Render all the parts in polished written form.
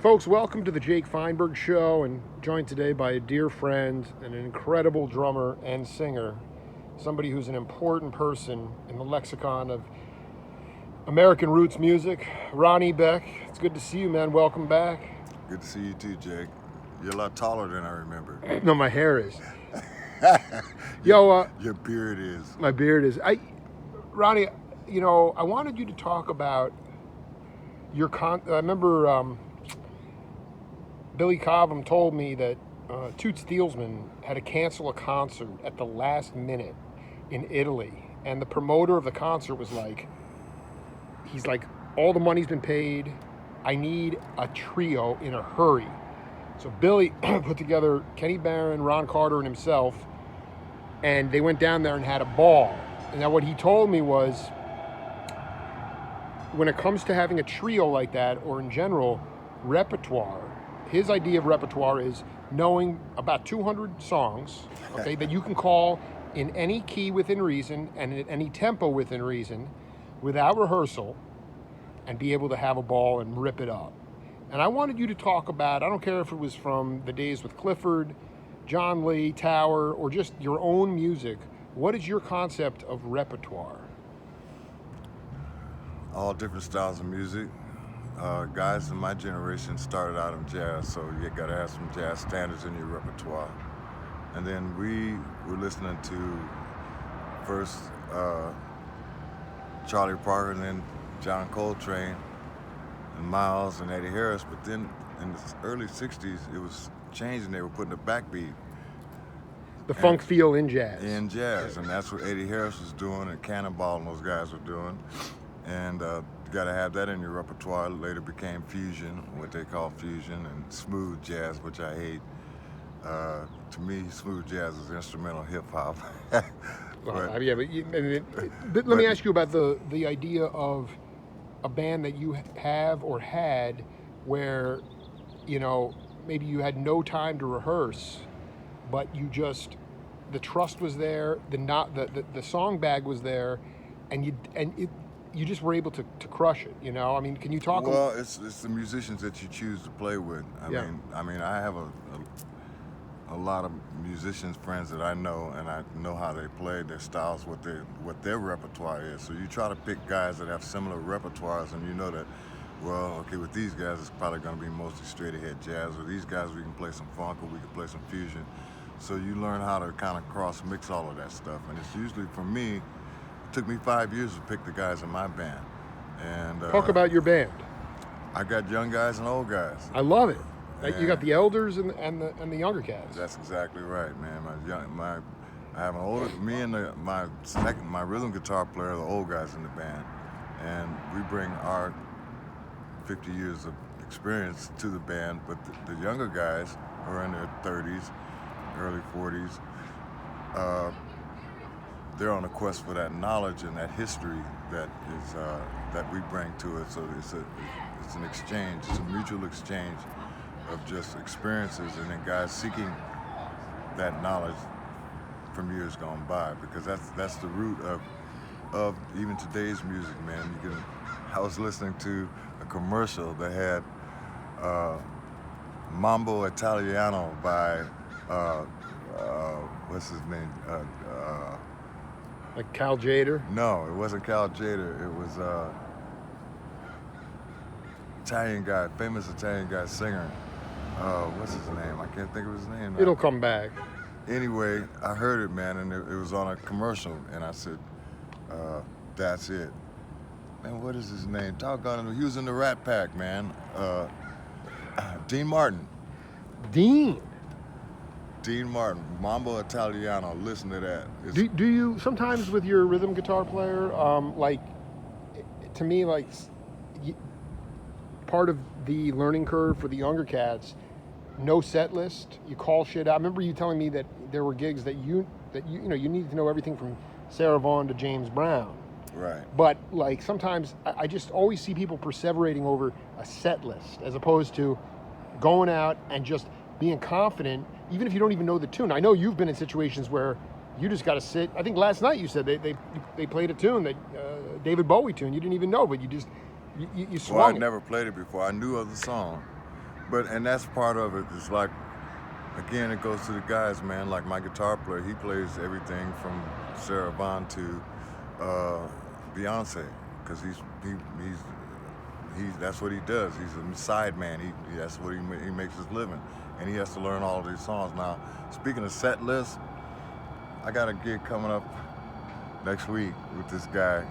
Folks, welcome to the Jake Feinberg Show, and joined today by a dear friend and an incredible drummer and singer, somebody who's an important person in the lexicon of American roots music, Ronnie Beck. It's good to see you, man. Welcome back. Good to see you too, Jake. You're a lot taller than I remember. No, my hair is. Your beard is. My beard is. Ronnie, I wanted you to talk about your I remember Billy Cobham told me that Toots Thielsman had to cancel a concert at the last minute in Italy, and the promoter of the concert was like, he's like, all the money's been paid, I need a trio in a hurry. So Billy put together Kenny Barron, Ron Carter, and himself, and they went down there and had a ball. And now what he told me was, when it comes to having a trio like that, or in general, repertoire, his idea of repertoire is knowing about 200 songs, okay, that you can call in any key within reason and at any tempo within reason without rehearsal and be able to have a ball and rip it up. And I wanted you to talk about, I don't care if it was from the days with Clifford, John Lee, Tower, or just your own music, what is your concept of repertoire? All different styles of music. Guys in my generation started out in jazz, so you gotta have some jazz standards in your repertoire. And then we were listening to first Charlie Parker, and then John Coltrane, and Miles and Eddie Harris. But then in the early 60s, it was changing. They were putting a backbeat. The funk feel in jazz. In jazz, and that's what Eddie Harris was doing, and Cannonball and those guys were doing. And you got to have that in your repertoire. Later became fusion, what they call fusion, and smooth jazz, which I hate. To me, smooth jazz is instrumental hip hop. Let me ask you about the idea of a band that you have or had where, maybe you had no time to rehearse, but you just, the trust was there, the song bag was there, and you just were able to crush it, can you talk? Well, it's the musicians that you choose to play with. I mean, I have a lot of musicians friends that I know, and I know how they play, their styles, what their repertoire is. So you try to pick guys that have similar repertoires, and you know that, well, okay, with these guys it's probably going to be mostly straight ahead jazz. With these guys we can play some funk, or we can play some fusion. So you learn how to kind of cross mix all of that stuff, and it's usually, for me, it took me 5 years to pick the guys in my band. And talk about your band. I got young guys and old guys. I love it. You got the elders and the younger cats. That's exactly right, man. I have an older, me and my rhythm guitar player, the old guys in the band, and we bring our 50 years of experience to the band. But the younger guys are in their 30s, early 40s. They're on a quest for that knowledge and that history that we bring to it. So it's an exchange. It's a mutual exchange of just experiences, and then guys seeking that knowledge from years gone by, because that's the root of even today's music, man. I was listening to a commercial that had Mambo Italiano by what's his name? Like Cal Jader? No, it wasn't Cal Jader. It was Italian guy, famous Italian guy, singer. What's his name? I can't think of his name now. It'll come back. Anyway, I heard it, man, and it was on a commercial, and I said, that's it. Man, what is his name? Doggone it, he was in the Rat Pack, man. Dean Martin. Dean Martin, Mambo Italiano, listen to that. Do you, sometimes with your rhythm guitar player, to me, part of the learning curve for the younger cats, no set list, you call shit out. I remember you telling me that there were gigs that you needed to know everything from Sarah Vaughan to James Brown. Right. But sometimes I just always see people perseverating over a set list as opposed to going out and just being confident, even if you don't even know the tune. I know you've been in situations where you just got to sit. I think last night you said they played a tune, that David Bowie tune, you didn't even know, but you swung. Well, I'd never played it before. I knew of the song, and that's part of it. It's like, again, it goes to the guys, man. Like my guitar player, he plays everything from Sarah Vaughan to Beyonce, because he's that's what he does. He's a side man. That's what he makes his living, and he has to learn all of these songs. Now, speaking of set lists, I got a gig coming up next week with this guy,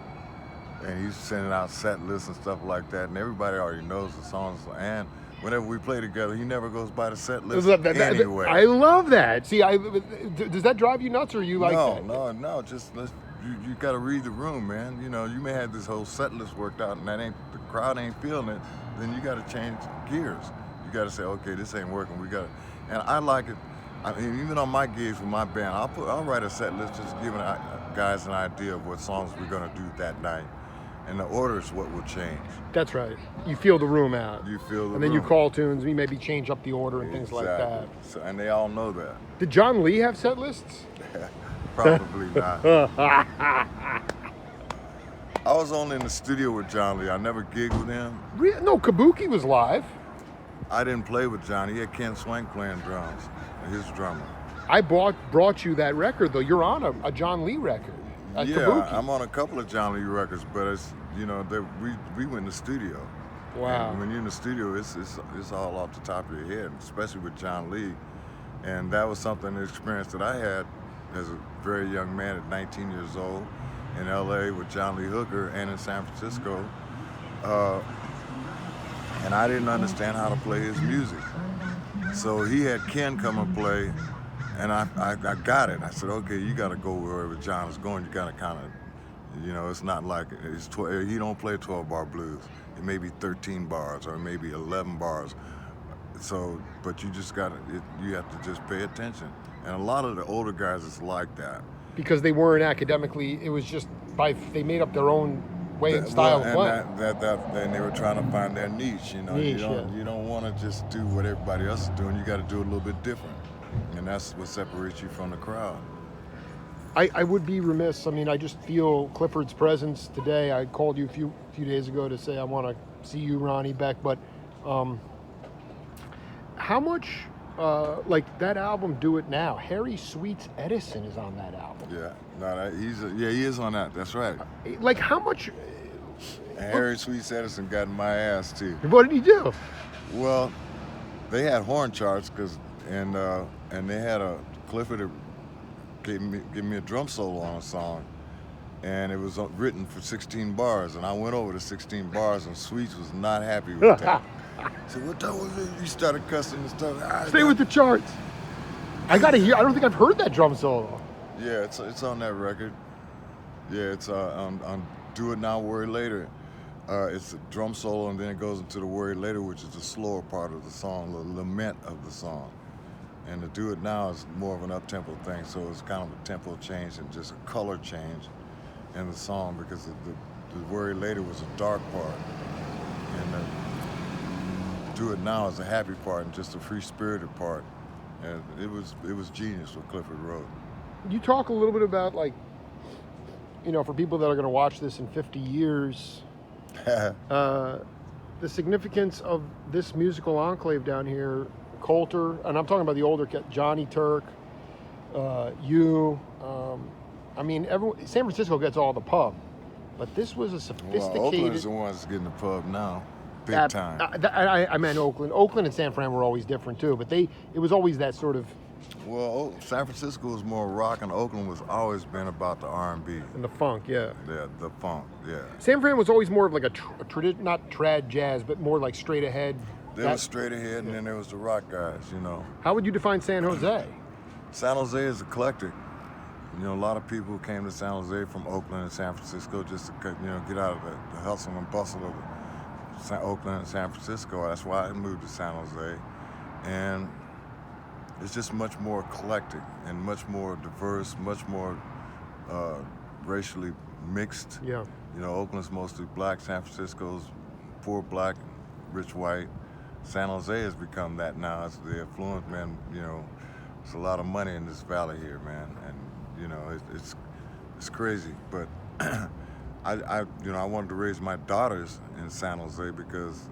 and he's sending out set lists and stuff like that, and everybody already knows the songs. And whenever we play together, he never goes by the set list anyway. I love that. See, does that drive you nuts, or you like that? No. Just you got to read the room, man. You know, you may have this whole set list worked out, and the crowd ain't feeling it. Then you got to change gears. You got to say, okay, this ain't working. We got to, and I like it. I mean, even on my gigs with my band, I'll write a set list just giving guys an idea of what songs we're gonna do that night, and the order is what will change. That's right. You feel the room out. You feel the room. And then you call tunes. We maybe change up the order and things like that. So, and they all know that. Did John Lee have set lists? Probably not. I was only in the studio with John Lee. I never gigged with him. No, Kabuki was live. I didn't play with John. He had Ken Swank playing drums, his drummer. I brought you that record, though. You're on a John Lee record. Kabuki. I'm on a couple of John Lee records, but it's, you know, we went in the studio. Wow. And when you're in the studio, it's all off the top of your head, especially with John Lee. And that was an experience that I had as a very young man at 19 years old in LA with John Lee Hooker and in San Francisco. And I didn't understand how to play his music. So he had Ken come and play, and I got it. I said, okay, you got to go wherever John is going. You got to kind of, you know, it's not like he don't play 12-bar blues. It may be 13 bars or maybe 11 bars. So, but you just you have to just pay attention. And a lot of the older guys is like that. Because they weren't academically, it was just they made up their own way and style of playing. And they were trying to find their niche, you know. You don't want to just do what everybody else is doing. You got to do it a little bit different. And that's what separates you from the crowd. I would be remiss. I mean, I just feel Clifford's presence today. I called you a few days ago to say I want to see you, Ronnie Beck, but how much, like that album, Do It Now, Harry Sweets Edison is on that album. Yeah, no, he is on that. That's right. Like how much? And Harry Sweets Edison got in my ass too. What did he do? Well, they had horn charts and they had Clifford gave me a drum solo on a song, and it was written for 16 bars, and I went over to 16 bars, and Sweets was not happy with that. So what time was it? He started cussing and stuff. Stay with the charts. I gotta hear. I don't think I've heard that drum solo. Yeah, it's on that record. Yeah, it's on Do It Now, Worry Later. It's a drum solo, and then it goes into the Worry Later, which is the slower part of the song, the lament of the song. And the Do It Now is more of an up-tempo thing, so it's kind of a tempo change and just a color change in the song, because the Worry Later was a dark part, and the Do It Now is a happy part and just a free-spirited part. And it was genius what Clifford wrote. You talk a little bit about, like, you know, for people that are going to watch this in 50 years, the significance of this musical enclave down here. Coulter, and I'm talking about the older cat, Johnny Turk, you. I mean, San Francisco gets all the pub, but this was a sophisticated. Well, Oakland is the ones getting the pub now, big time. I meant Oakland. Oakland and San Fran were always different too, but it was always that sort of. Well, San Francisco was more rock, and Oakland was always been about the R&B. And the funk, yeah. Yeah, the funk, yeah. San Fran was always more of like not trad jazz, but more like straight ahead. There was straight ahead, and then there was the rock guys, you know. How would you define San Jose? San Jose is eclectic. You know, a lot of people came to San Jose from Oakland and San Francisco just to, you know, get out of the hustle and bustle of Oakland and San Francisco. That's why I moved to San Jose. And it's just much more eclectic and much more diverse, much more racially mixed. Yeah. You know, Oakland's mostly black, San Francisco's poor black, rich white. San Jose has become that now. It's the affluent, man. You know, there's a lot of money in this valley here, man, and you know it's crazy. But I wanted to raise my daughters in San Jose because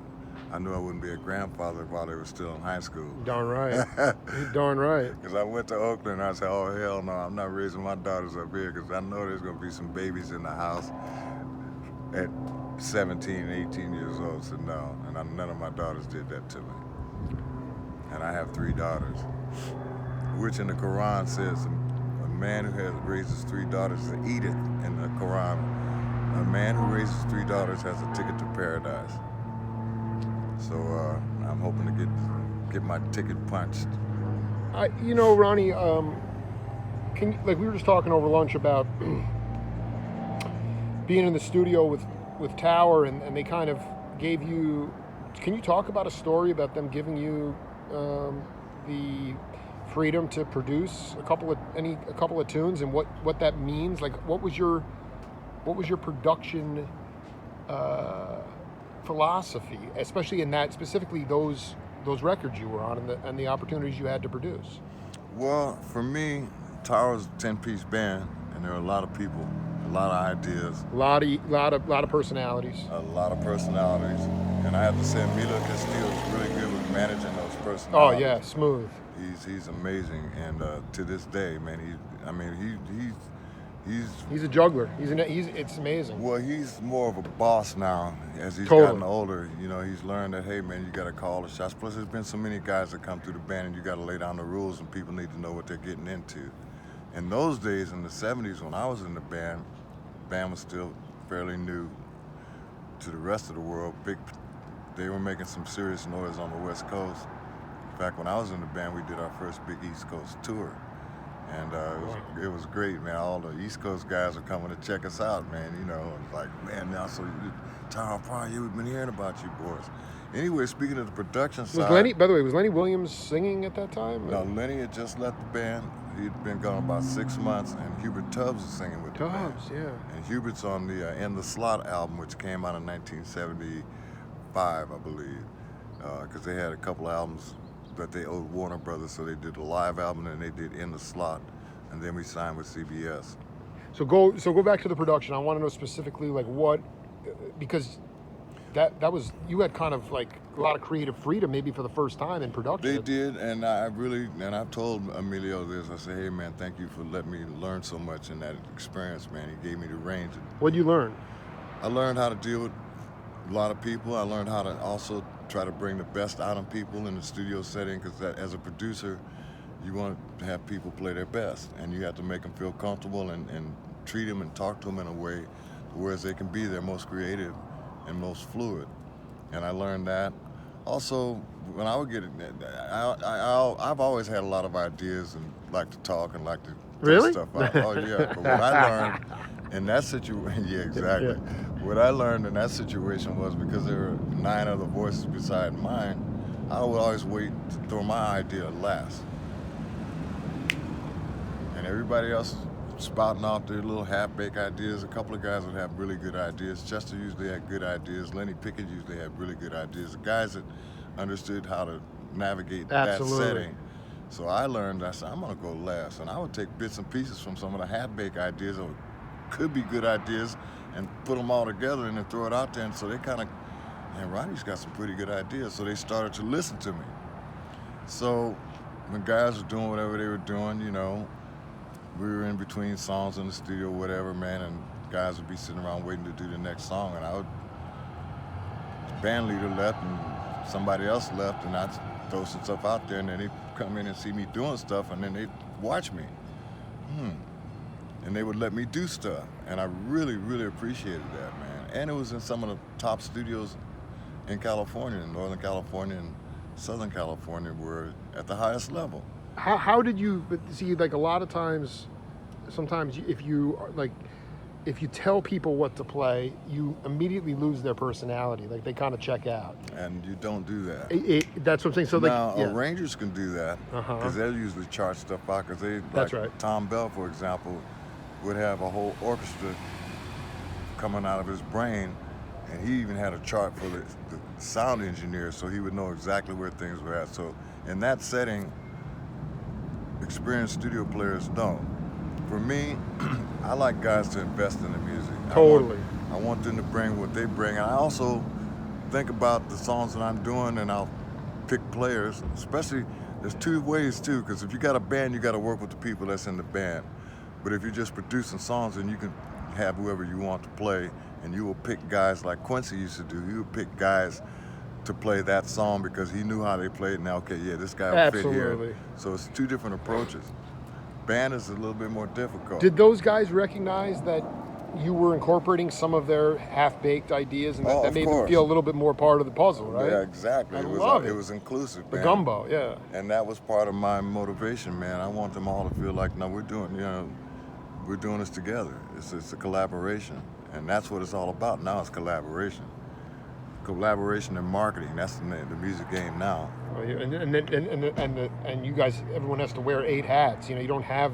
I knew I wouldn't be a grandfather while they were still in high school. Darn right. Darn right. Because I went to Oakland and I said, oh, hell no, I'm not raising my daughters up here because I know there's going to be some babies in the house at 17 and 18 years old. So no, and none of my daughters did that to me. And I have 3 daughters, which in the Quran says a man who raises 3 daughters is Edith in the Quran. A man who raises 3 daughters has a ticket to paradise. So I'm hoping to get my ticket punched. Ronnie, can you, like we were just talking over lunch about being in the studio with Tower, and they kind of gave you. Can you talk about a story about them giving you the freedom to produce a couple of tunes, and what that means? Like, what was your production philosophy, especially in that, specifically those records you were on and the opportunities you had to produce? Well, for me, Tower's a 10-piece band, and there are a lot of people, a lot of ideas, A lot of personalities. a lot of personalities, and I have to say, Emilio Castillo is really good with managing those Oh personalities. yeah, smooth. He's amazing, and to this day, man, He's a juggler. It's amazing. well, he's more of a boss now as he's Totally. gotten older. You know, he's learned that, hey, man, you got to call the shots. Plus, there's been so many guys that come through the band, and you got to lay down the rules, and people need to know what they're getting into. In those days, in the 70s, when I was in the band was still fairly new to the rest of the world. They were making some serious noise on the West Coast. In fact, when I was in the band, we did our first big East Coast tour. And it was great, man. All the East Coast guys were coming to check us out, man. You know, it was like, man, now so Tower Pride, we've been hearing about you boys. Anyway, speaking of the production side, By the way, was Lenny Williams singing at that time? no, Lenny had just left the band. He'd been gone about 6 months, and Hubert Tubbs was singing with the band. Tubbs, yeah. And Hubert's on the In the Slot album, which came out in 1975, I believe, because they had a couple albums that they owed Warner Brothers, so they did a live album and they did In the Slot, and then we signed with CBS. So go back to the production. I want to know specifically like what, because that was, you had kind of like a lot of creative freedom maybe for the first time in production. They did, and I've told Emilio this. I said, hey man, thank you for letting me learn so much in that experience, man. He gave me the range. What'd you learn? I learned how to deal with a lot of people. I learned how to also try to bring the best out of people in the studio setting, because as a producer, you want to have people play their best, and you have to make them feel comfortable and treat them and talk to them in a way whereas they can be their most creative and most fluid. And I learned that. Also, when I would get it, I've always had a lot of ideas and like to talk and like to Really? stuff out. Oh yeah. But what I learned in that situation, yeah, exactly. Yeah. What I learned in that situation was, because there were 9 other voices beside mine, I would always wait to throw my idea last. And everybody else spouting off their little half-baked ideas. A couple of guys would have really good ideas. Chester usually had good ideas. Lenny Pickett usually had really good ideas. The guys that understood how to navigate Absolutely. that setting. So I learned, I said, I'm gonna go last. And I would take bits and pieces from some of the half-baked ideas that could be good ideas and put them all together and then throw it out there. And so they kind of, man, Ronnie's got some pretty good ideas. So they started to listen to me. So when guys were doing whatever they were doing, you know, we were in between songs in the studio, whatever, man, and guys would be sitting around waiting to do the next song, and the band leader left and somebody else left, and I'd throw some stuff out there, and then they'd come in and see me doing stuff, and then they'd watch me. And they would let me do stuff, and I really, really appreciated that, man. And it was in some of the top studios in California, in Northern California and Southern California, were at the highest level. How did you see, like a lot of times, sometimes if you tell people what to play, you immediately lose their personality. Like they kind of check out. And you don't do that. That's what I'm saying. So like, Now, yeah. arrangers can do that, because they'll usually chart stuff out, because they, That's like right. Tom Bell, for example, would have a whole orchestra coming out of his brain, and he even had a chart for the sound engineer, so he would know exactly where things were at. So in that setting, experienced studio players don't. For me, I like guys to invest in the music. Totally. I want them to bring what they bring, and I also think about the songs that I'm doing, and I'll pick players. Especially, there's two ways too, because if you got a band, you got to work with the people that's in the band. But if you're just producing songs, then you can have whoever you want to play, and you will pick guys like Quincy used to do. You would pick guys to play that song because he knew how they played. Now, okay, yeah, this guy will fit Absolutely. here. So it's two different approaches. Band is a little bit more difficult. Did those guys recognize that you were incorporating some of their half-baked ideas, and that, Oh, that of made course. them feel a little bit more part of the puzzle, right? Yeah, exactly. I It was love it. It was inclusive, The man. gumbo, yeah. And that was part of my motivation, man. I want them all to feel like, no, we're doing this together. It's a collaboration, and that's what it's all about. Now it's collaboration. Collaboration and marketing. That's the music game now. Well, and you guys, everyone has to wear 8 hats. You don't have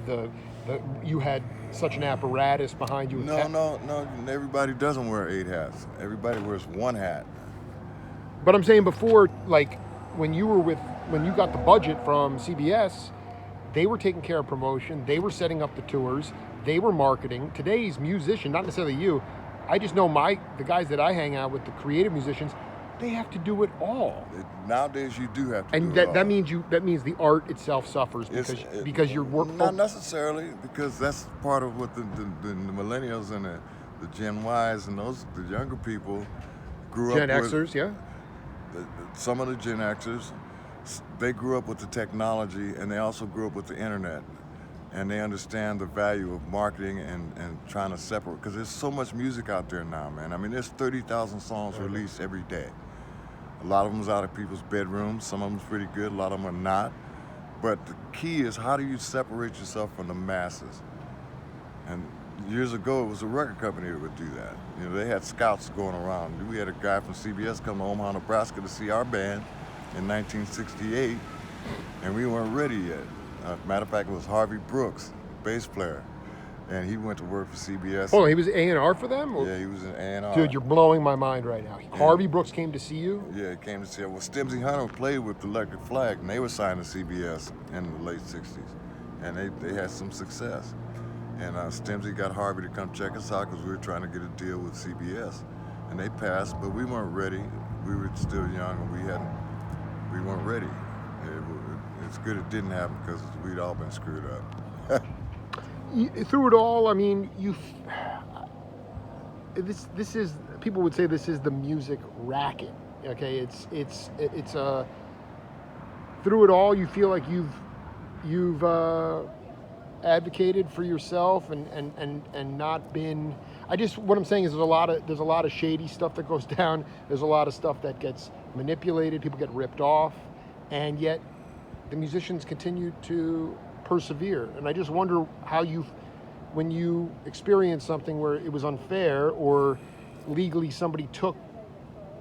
you had such an apparatus behind you. with No. Everybody doesn't wear 8 hats. Everybody wears 1 hat. But I'm saying before, like when you got the budget from CBS, they were taking care of promotion. They were setting up the tours. They were marketing. Today's musician, not necessarily you, I just know the guys that I hang out with, the creative musicians, they have to do it all. Nowadays, you do have to. And do it all. that means the art itself suffers because your work. Not necessarily, because that's part of what the millennials and the Gen Ys and the younger people grew Gen up with. Xers, yeah. Some of the Gen Xers, they grew up with the technology, and they also grew up with the internet, and they understand the value of marketing and trying to separate, because there's so much music out there now, man. I mean, there's 30,000 songs released every day. A lot of them's out of people's bedrooms. Some of them's pretty good. A lot of them are not. But the key is, how do you separate yourself from the masses? And years ago, it was a record company that would do that. They had scouts going around. We had a guy from CBS come to Omaha, Nebraska to see our band in 1968, and we weren't ready yet. Matter of fact, it was Harvey Brooks, bass player, and he went to work for CBS. Oh, he was A&R for them? Yeah, he was an A&R. Dude, you're blowing my mind right now. Yeah. Harvey Brooks came to see you? Yeah, he came to see us. Well, Stimsy Hunter played with the Electric Flag, and they were signed to CBS in the late 60s, and they had some success. And Stimsy got Harvey to come check us out because we were trying to get a deal with CBS, and they passed, but we weren't ready. We were still young, and we weren't ready. It's good it didn't happen because we'd all been screwed up. Through it all, I mean, this is, people would say this is the music racket. Okay, it's through it all, you feel like you've advocated for yourself and not been. What I'm saying is there's a lot of shady stuff that goes down. There's a lot of stuff that gets manipulated. People get ripped off, and yet the musicians continue to persevere. And I just wonder how when you experience something where it was unfair or legally somebody took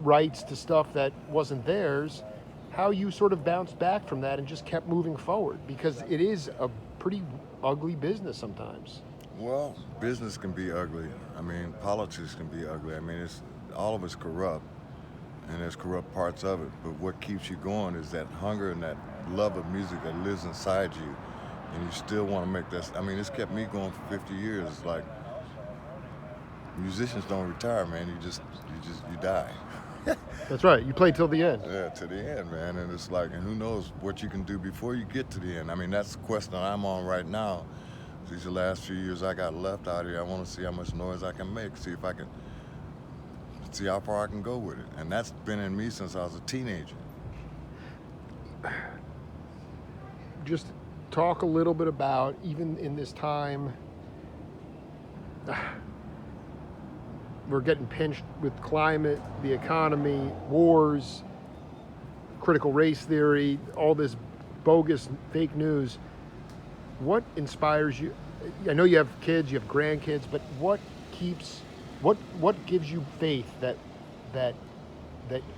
rights to stuff that wasn't theirs, how you sort of bounced back from that and just kept moving forward, because it is a pretty ugly business sometimes. Well, business can be ugly. I mean, politics can be ugly. I mean, all of it's corrupt, and there's corrupt parts of it. But what keeps you going is that hunger and that love of music that lives inside you, and you still want to make that. I mean, it's kept me going for 50 years. It's like musicians don't retire, man. You die. That's right. You play till the end. Yeah, to the end, man. And it's like, and who knows what you can do before you get to the end. I mean, that's the quest that I'm on right now. These are the last few years I got left out here. I want to see how much noise I can make, see how far I can go with it. And that's been in me since I was a teenager. Just talk a little bit about, even in this time, we're getting pinched with climate, the economy, wars, critical race theory, all this bogus fake news. What inspires you? I know you have kids, you have grandkids, but what gives you faith that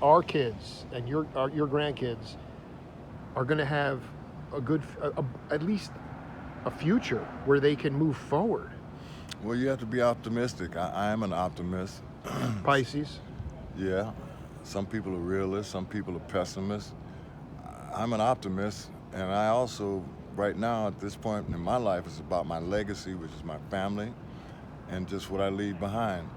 our kids and your grandkids are going to have at least a future where they can move forward? Well, you have to be optimistic. I am an optimist. Pisces. Yeah. Some people are realists, some people are pessimists. I'm an optimist, and I also, right now, at this point in my life, it's about my legacy, which is my family, and just what I leave behind.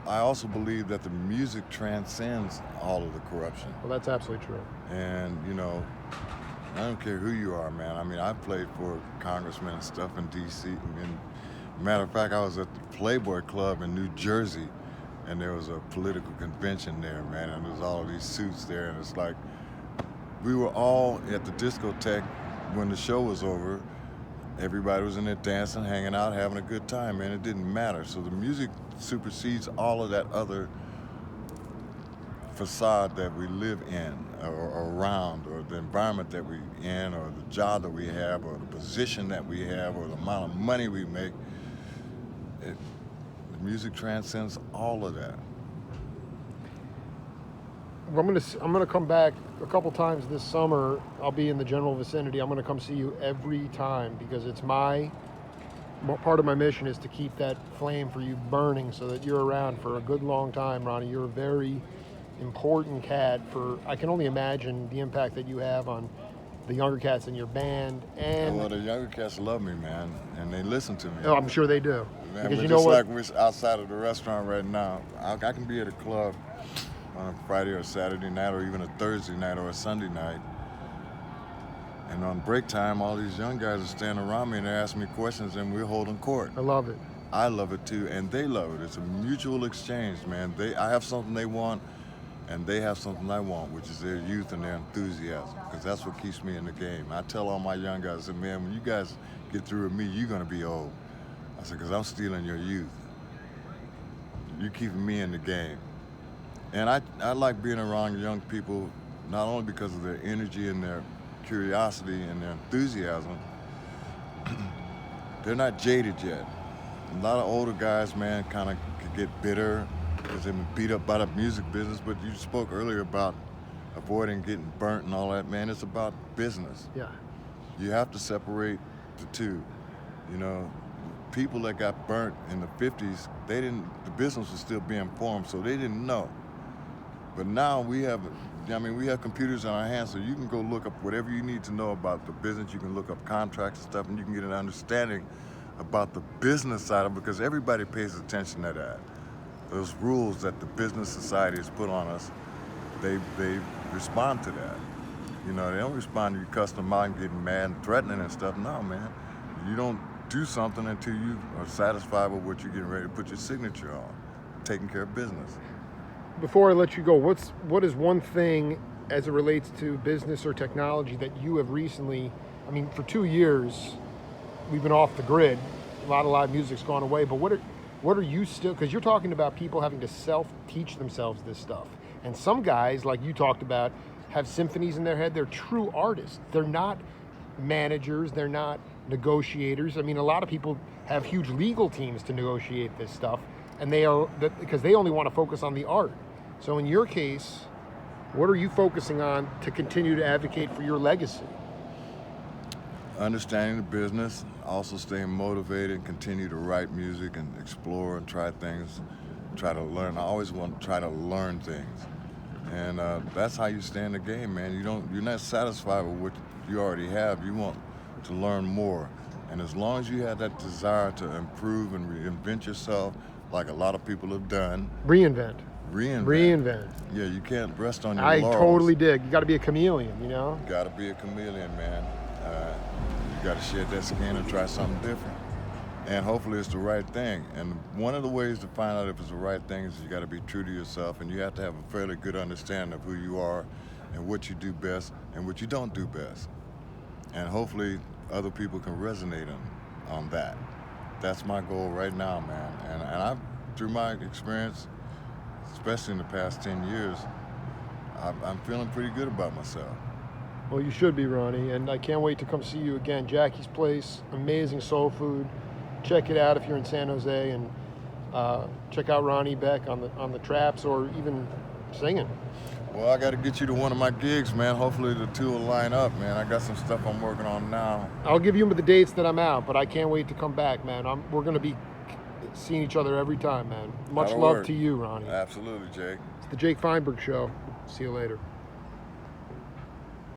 I also believe that the music transcends all of the corruption. Well, that's absolutely true. And, you know, I don't care who you are, man. I mean, I played for congressmen and stuff in D.C. And matter of fact, I was at the Playboy Club in New Jersey, and there was a political convention there, man, and there's all of these suits there, and it's like, we were all at the discotheque when the show was over. Everybody was in there dancing, hanging out, having a good time, man. It didn't matter. So the music supersedes all of that other facade that we live in or around, or the environment that we're in, or the job that we have, or the position that we have, or the amount of money we make. The music transcends all of that. I'm gonna come back a couple times this summer. I'll be in the general vicinity. I'm gonna come see you every time, because it's part of my mission is to keep that flame for you burning, so that you're around for a good long time, Ronnie. You're a very important cat. I can only imagine the impact that you have on the younger cats in your band. And well, the younger cats love me, man, and they listen to me. Oh, I'm sure they do. Man, because you know what? Like we're outside of the restaurant right now. I can be at a club on a Friday or Saturday night, or even a Thursday night or a Sunday night. And on break time, all these young guys are standing around me and they're asking me questions, and we're holding court. I love it. I love it too, and they love it. It's a mutual exchange, man. I have something they want, and they have something I want, which is their youth and their enthusiasm, because that's what keeps me in the game. I tell all my young guys, I say, man, when you guys get through with me, you're gonna be old. I said, because I'm stealing your youth. You're keeping me in the game. And I like being around young people, not only because of their energy and their curiosity and their enthusiasm. They're not jaded yet. A lot of older guys, man, kind of could get bitter because they've been beat up by the music business. But you spoke earlier about avoiding getting burnt and all that, man. It's about business. Yeah. You have to separate the two. You know, people that got burnt in the 50s, the business was still being formed, so they didn't know. But now we have computers in our hands, so you can go look up whatever you need to know about the business. You can look up contracts and stuff, and you can get an understanding about the business side of it, because everybody pays attention to that. Those rules that the business society has put on us, they respond to that. You know, they don't respond to you cussing them out and getting mad and threatening and stuff. No, man. You don't do something until you are satisfied with what you're getting ready to put your signature on. Taking care of business. Before I let you go, what is one thing as it relates to business or technology that you have recently, I mean, for 2 years, we've been off the grid. A lot of live music's gone away, but what are you still, because you're talking about people having to self-teach themselves this stuff. And some guys, like you talked about, have symphonies in their head. They're true artists. They're not managers. They're not negotiators. I mean, a lot of people have huge legal teams to negotiate this stuff, and because they only want to focus on the art. So in your case, what are you focusing on to continue to advocate for your legacy? Understanding the business, also staying motivated, continue to write music and explore and try things, try to learn. I always want to try to learn things. And that's how you stay in the game, man. You're not satisfied with what you already have. You want to learn more. And as long as you have that desire to improve and reinvent yourself, like a lot of people have done. Reinvent. Yeah, you can't rest on your laurels. I totally dig. You got to be a chameleon, you know? You got to be a chameleon, man. You got to shed that skin and try something different. And hopefully it's the right thing. And one of the ways to find out if it's the right thing is you got to be true to yourself, and you have to have a fairly good understanding of who you are and what you do best and what you don't do best. And hopefully other people can resonate on that. That's my goal right now, man. And I've, through my experience, especially in the past 10 years, I'm feeling pretty good about myself. Well, you should be, Ronnie, and I can't wait to come see you again. Jackie's Place, amazing soul food. Check it out if you're in San Jose, and check out Ronnie Beck on the traps, or even singing. Well, I got to get you to one of my gigs, man. Hopefully the two will line up, man. I got some stuff I'm working on now. I'll give you the dates that I'm out, but I can't wait to come back, man. We're going to be seeing each other every time, man. Much love to you, Ronnie. Absolutely, Jake. It's the Jake Feinberg Show. See you later.